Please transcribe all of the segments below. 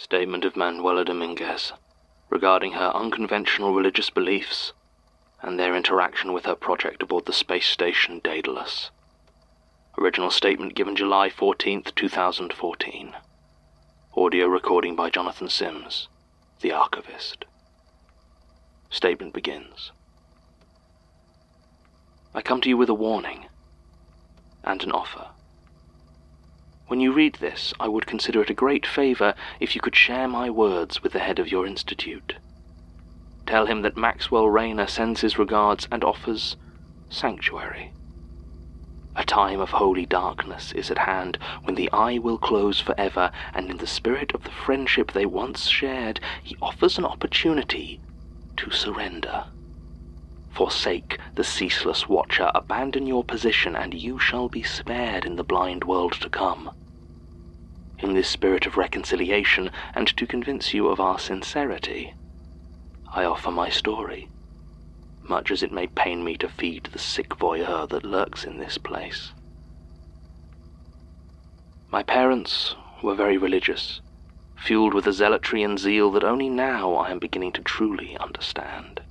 Statement of Manuela Dominguez regarding her unconventional religious beliefs and their interaction with her project aboard the space station Daedalus. Original statement given July 14th, 2014. Audio recording by Jonathan Sims, the archivist. Statement begins. I come to you with a warning and an offer. When you read this, I would consider it a great favor if you could share my words with the head of your institute. Tell him that Maxwell Rayner sends his regards and offers sanctuary. A time of holy darkness is at hand when the eye will close forever, and in the spirit of the friendship they once shared, he offers an opportunity to surrender. Forsake the ceaseless watcher, abandon your position, and you shall be spared in the blind world to come. In this spirit of reconciliation, and to convince you of our sincerity, I offer my story, much as it may pain me to feed the sick voyeur that lurks in this place. My parents were very religious, fueled with a zealotry and zeal that only now I am beginning to truly understand.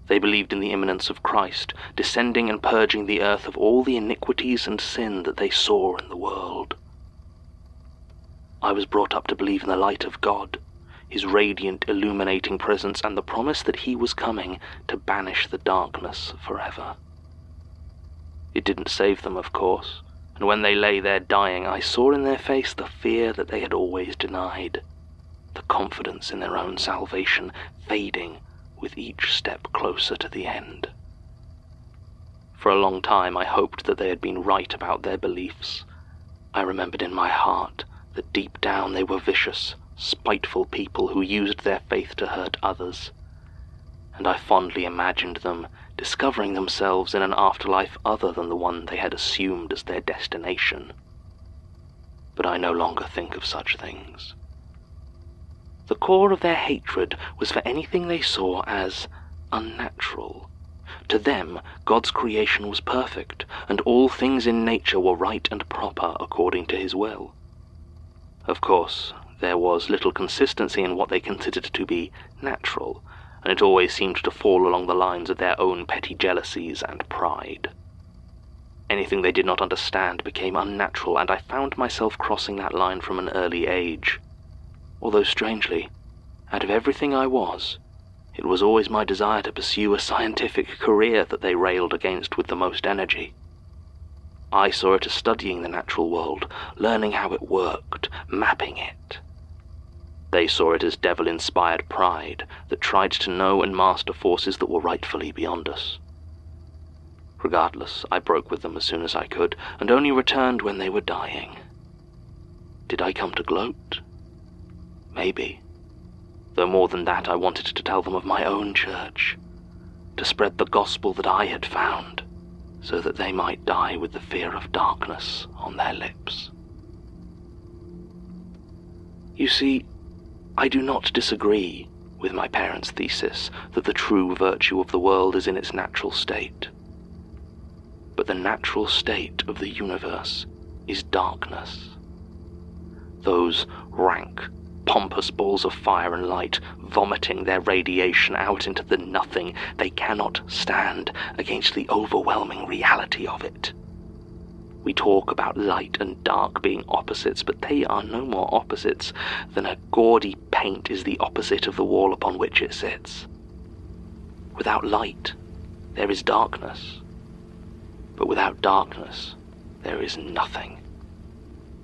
They believed in the imminence of Christ, descending and purging the earth of all the iniquities and sin that they saw in the world. I was brought up to believe in the light of God, his radiant, illuminating presence, and the promise that he was coming to banish the darkness forever. It didn't save them, of course, and when they lay there dying, I saw in their face the fear that they had always denied, the confidence in their own salvation fading with each step closer to the end. For a long time I hoped that they had been right about their beliefs. I remembered in my heart that deep down they were vicious, spiteful people who used their faith to hurt others, and I fondly imagined them discovering themselves in an afterlife other than the one they had assumed as their destination. But I no longer think of such things. The core of their hatred was for anything they saw as unnatural. To them, God's creation was perfect, and all things in nature were right and proper according to his will. Of course, there was little consistency in what they considered to be natural, and it always seemed to fall along the lines of their own petty jealousies and pride. Anything they did not understand became unnatural, and I found myself crossing that line from an early age. Although strangely, out of everything I was, it was always my desire to pursue a scientific career that they railed against with the most energy. I saw it as studying the natural world, learning how it worked, mapping it. They saw it as devil-inspired pride that tried to know and master forces that were rightfully beyond us. Regardless, I broke with them as soon as I could, and only returned when they were dying. Did I come to gloat? Maybe. Though more than that, I wanted to tell them of my own church, to spread the gospel that I had found, so that they might die with the fear of darkness on their lips. You see, I do not disagree with my parents' thesis that the true virtue of the world is in its natural state. But the natural state of the universe is darkness. Those rank, pompous balls of fire and light, vomiting their radiation out into the nothing, they cannot stand against the overwhelming reality of it. We talk about light and dark being opposites, but they are no more opposites than a gaudy paint is the opposite of the wall upon which it sits. Without light, there is darkness. But without darkness, there is nothing.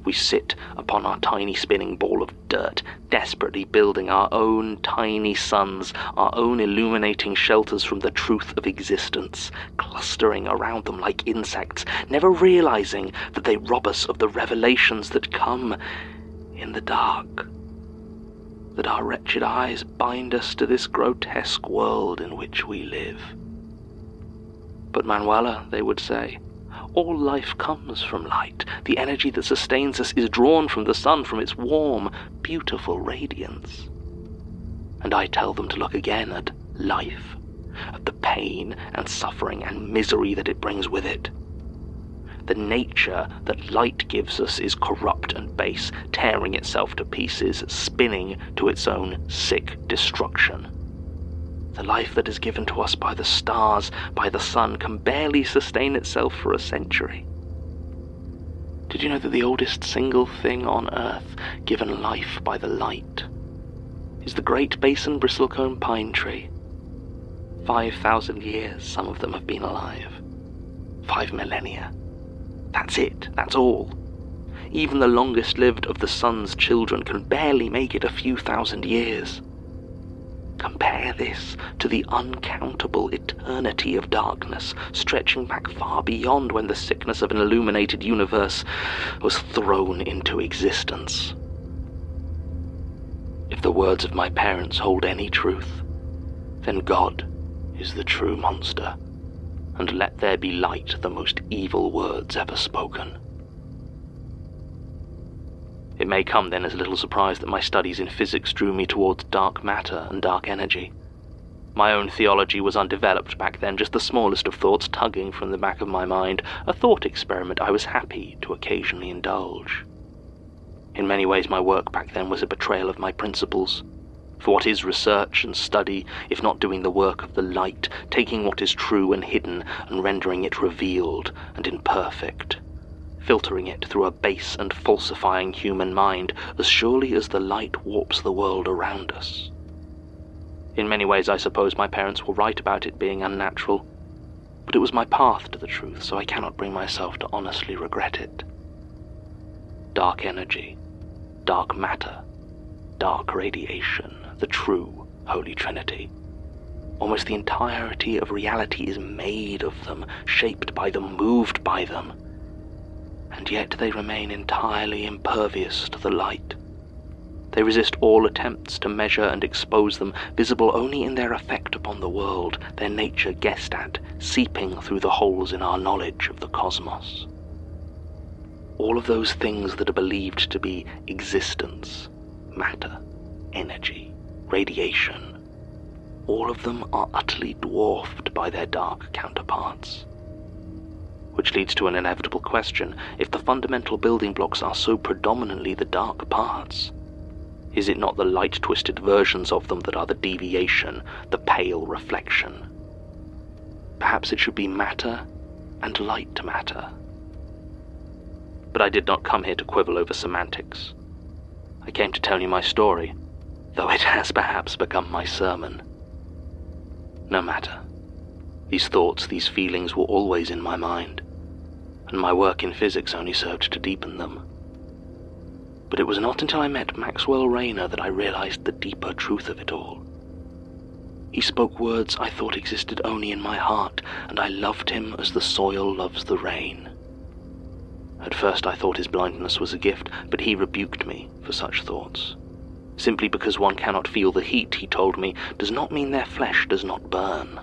We sit upon our tiny spinning ball of dirt, desperately building our own tiny suns, our own illuminating shelters from the truth of existence, clustering around them like insects, never realizing that they rob us of the revelations that come in the dark, that our wretched eyes bind us to this grotesque world in which we live. But Manuela, they would say, all life comes from light. The energy that sustains us is drawn from the sun, from its warm, beautiful radiance. And I tell them to look again at life, at the pain and suffering and misery that it brings with it. The nature that light gives us is corrupt and base, tearing itself to pieces, spinning to its own sick destruction. The life that is given to us by the stars, by the sun, can barely sustain itself for a century. Did you know that the oldest single thing on Earth given life by the light is the great basin bristlecone pine tree? 5,000 years some of them have been alive. 5 millennia. That's it, that's all. Even the longest lived of the sun's children can barely make it a few thousand years. Compare this to the uncountable eternity of darkness, stretching back far beyond when the sickness of an illuminated universe was thrown into existence. If the words of my parents hold any truth, then God is the true monster, and let there be light the most evil words ever spoken. It may come then as a little surprise that my studies in physics drew me towards dark matter and dark energy. My own theology was undeveloped back then, just the smallest of thoughts tugging from the back of my mind, a thought experiment I was happy to occasionally indulge. In many ways my work back then was a betrayal of my principles. For what is research and study, if not doing the work of the light, taking what is true and hidden and rendering it revealed and imperfect, filtering it through a base and falsifying human mind as surely as the light warps the world around us. In many ways I suppose my parents were right about it being unnatural, but it was my path to the truth, so I cannot bring myself to honestly regret it. Dark energy, dark matter, dark radiation, the true Holy Trinity. Almost the entirety of reality is made of them, shaped by them, moved by them, and yet they remain entirely impervious to the light. They resist all attempts to measure and expose them, visible only in their effect upon the world, their nature guessed at, seeping through the holes in our knowledge of the cosmos. All of those things that are believed to be existence, matter, energy, radiation, all of them are utterly dwarfed by their dark counterparts. Which leads to an inevitable question: if the fundamental building blocks are so predominantly the dark parts, is it not the light-twisted versions of them that are the deviation, the pale reflection? Perhaps it should be matter and light matter. But I did not come here to quibble over semantics. I came to tell you my story, though it has perhaps become my sermon. No matter. These thoughts, these feelings were always in my mind, and my work in physics only served to deepen them. But it was not until I met Maxwell Rayner that I realized the deeper truth of it all. He spoke words I thought existed only in my heart, and I loved him as the soil loves the rain. At first I thought his blindness was a gift, but he rebuked me for such thoughts. Simply because one cannot feel the heat, he told me, does not mean their flesh does not burn.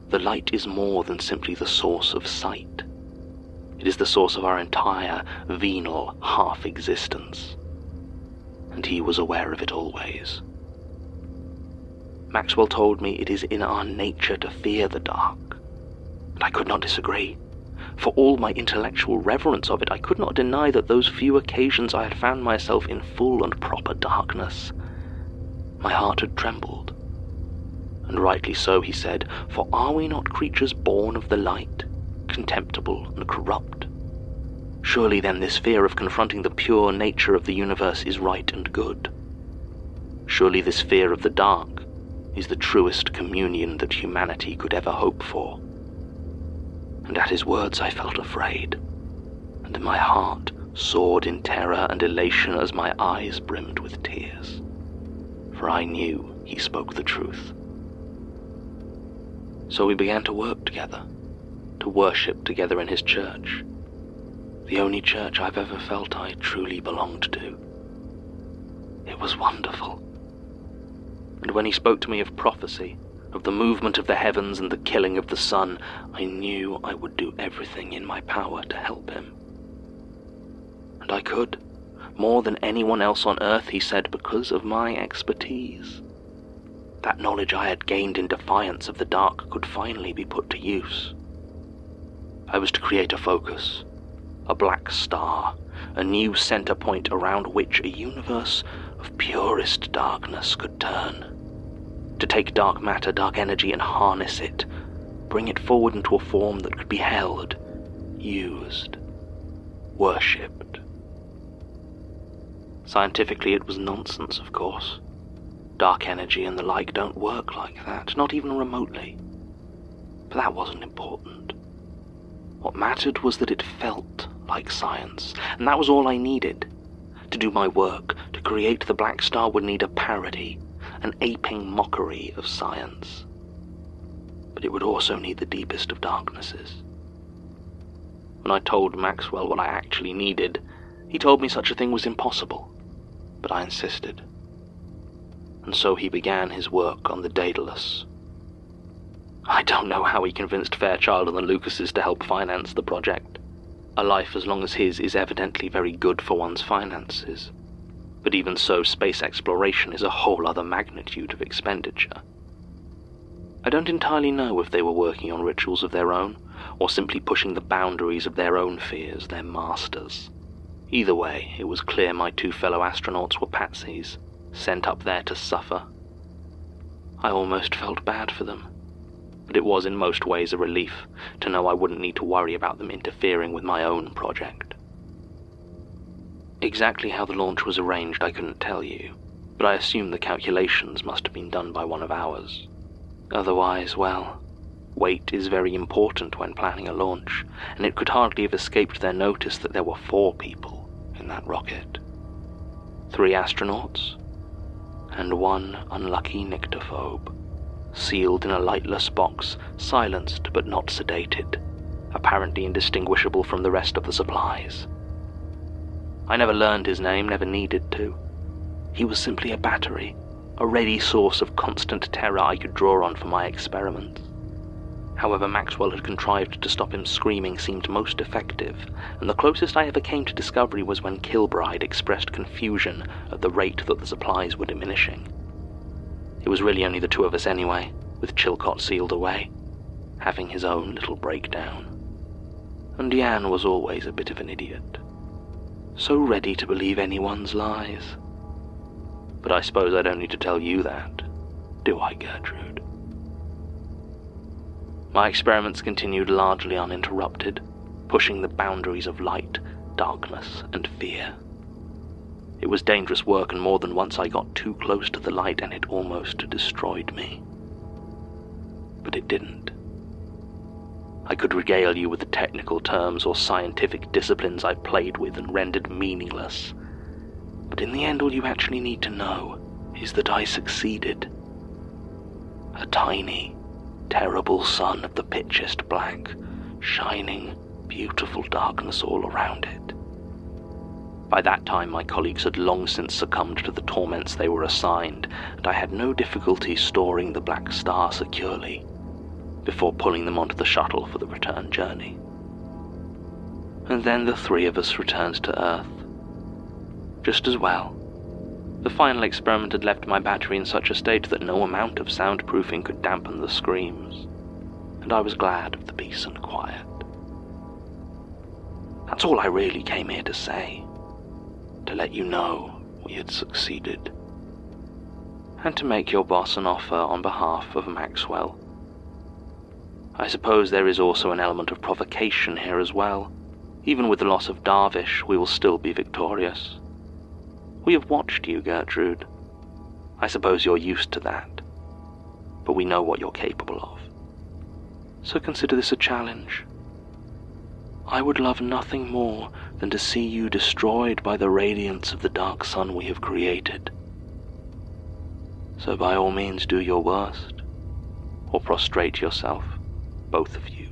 The light is more than simply the source of sight. It is the source of our entire venal half-existence. And he was aware of it always. Maxwell told me it is in our nature to fear the dark, and I could not disagree. For all my intellectual reverence of it, I could not deny that those few occasions I had found myself in full and proper darkness, my heart had trembled. And rightly so, he said, for are we not creatures born of the light, contemptible and corrupt? Surely then this fear of confronting the pure nature of the universe is right and good. Surely this fear of the dark is the truest communion that humanity could ever hope for. And at his words I felt afraid, and my heart soared in terror and elation as my eyes brimmed with tears. For I knew he spoke the truth. So we began to work together, to worship together in his church, the only church I've ever felt I truly belonged to. It was wonderful. And when he spoke to me of prophecy, of the movement of the heavens and the killing of the sun, I knew I would do everything in my power to help him. And I could, more than anyone else on earth, he said, because of my expertise. That knowledge I had gained in defiance of the dark could finally be put to use. I was to create a focus, A black star, a new center point around which a universe of purest darkness could turn. To take dark matter, dark energy, and harness it, bring it forward into a form that could be held, used, worshipped. Scientifically, it was nonsense, of course. Dark energy and the like don't work like that, not even remotely. But that wasn't important. What mattered was that it felt like science, and that was all I needed. To do my work, to create the black star would need a parody, an aping mockery of science. But it would also need the deepest of darknesses. When I told Maxwell what I actually needed, he told me such a thing was impossible, but I insisted. And so he began his work on the Daedalus. I don't know how he convinced Fairchild and the Lucases to help finance the project. A life as long as his is evidently very good for one's finances. But even so, space exploration is a whole other magnitude of expenditure. I don't entirely know if they were working on rituals of their own, or simply pushing the boundaries of their own fears, their masters. Either way, it was clear my two fellow astronauts were patsies, sent up there to suffer. I almost felt bad for them, but it was in most ways a relief to know I wouldn't need to worry about them interfering with my own project. Exactly how the launch was arranged I couldn't tell you, but I assume the calculations must have been done by one of ours. Otherwise, well, weight is very important when planning a launch, and it could hardly have escaped their notice that there were 4 people in that rocket. 3 astronauts, and 1 unlucky nyctophobe, sealed in a lightless box, silenced but not sedated, apparently indistinguishable from the rest of the supplies. I never learned his name, never needed to. He was simply a battery, a ready source of constant terror I could draw on for my experiments. However Maxwell had contrived to stop him screaming seemed most effective, and the closest I ever came to discovery was when Kilbride expressed confusion at the rate that the supplies were diminishing. It was really only the 2 of us anyway, with Chilcott sealed away, having his own little breakdown. And Jan was always a bit of an idiot, so ready to believe anyone's lies. But I suppose I don't need to tell you that, do I, Gertrude? My experiments continued largely uninterrupted, pushing the boundaries of light, darkness, and fear. It was dangerous work, and more than once I got too close to the light and it almost destroyed me. But it didn't. I could regale you with the technical terms or scientific disciplines I played with and rendered meaningless, but in the end all you actually need to know is that I succeeded. A tiny, terrible sun of the pitchiest black, shining, beautiful darkness all around it. By that time my colleagues had long since succumbed to the torments they were assigned, and I had no difficulty storing the black star securely before pulling them onto the shuttle for the return journey. And then the 3 of us returned to Earth. Just as well. The final experiment had left my battery in such a state that no amount of soundproofing could dampen the screams, and I was glad of the peace and quiet. That's all I really came here to say, to let you know we had succeeded, and to make your boss an offer on behalf of Maxwell. I suppose there is also an element of provocation here as well. Even with the loss of Darvish, we will still be victorious. We have watched you, Gertrude. I suppose you're used to that, but we know what you're capable of. So consider this a challenge. I would love nothing more than to see you destroyed by the radiance of the dark sun we have created. So by all means do your worst, or prostrate yourself, both of you,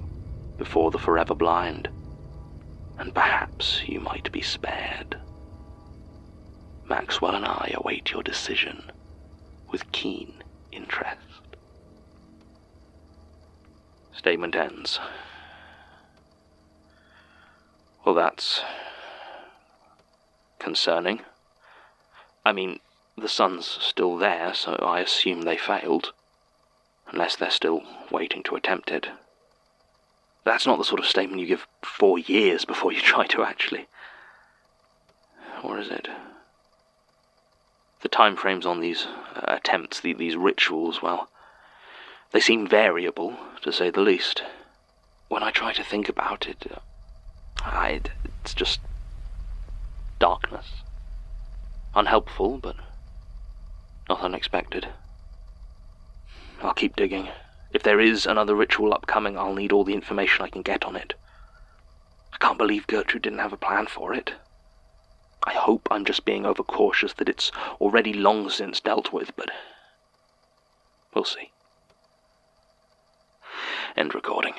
before the forever blind, and perhaps you might be spared. Maxwell and I await your decision with keen interest. Statement ends. Well, that's concerning. I mean, the sun's still there, so I assume they failed. Unless they're still waiting to attempt it. That's not the sort of statement you give 4 years before you try to actually. Or is it? The time frames on these attempts, these rituals, well, they seem variable, to say the least. When I try to think about it, it's just darkness. Unhelpful, but not unexpected. I'll keep digging. If there is another ritual upcoming, I'll need all the information I can get on it. I can't believe Gertrude didn't have a plan for it. I hope I'm just being overcautious, that it's already long since dealt with, but we'll see. End recording.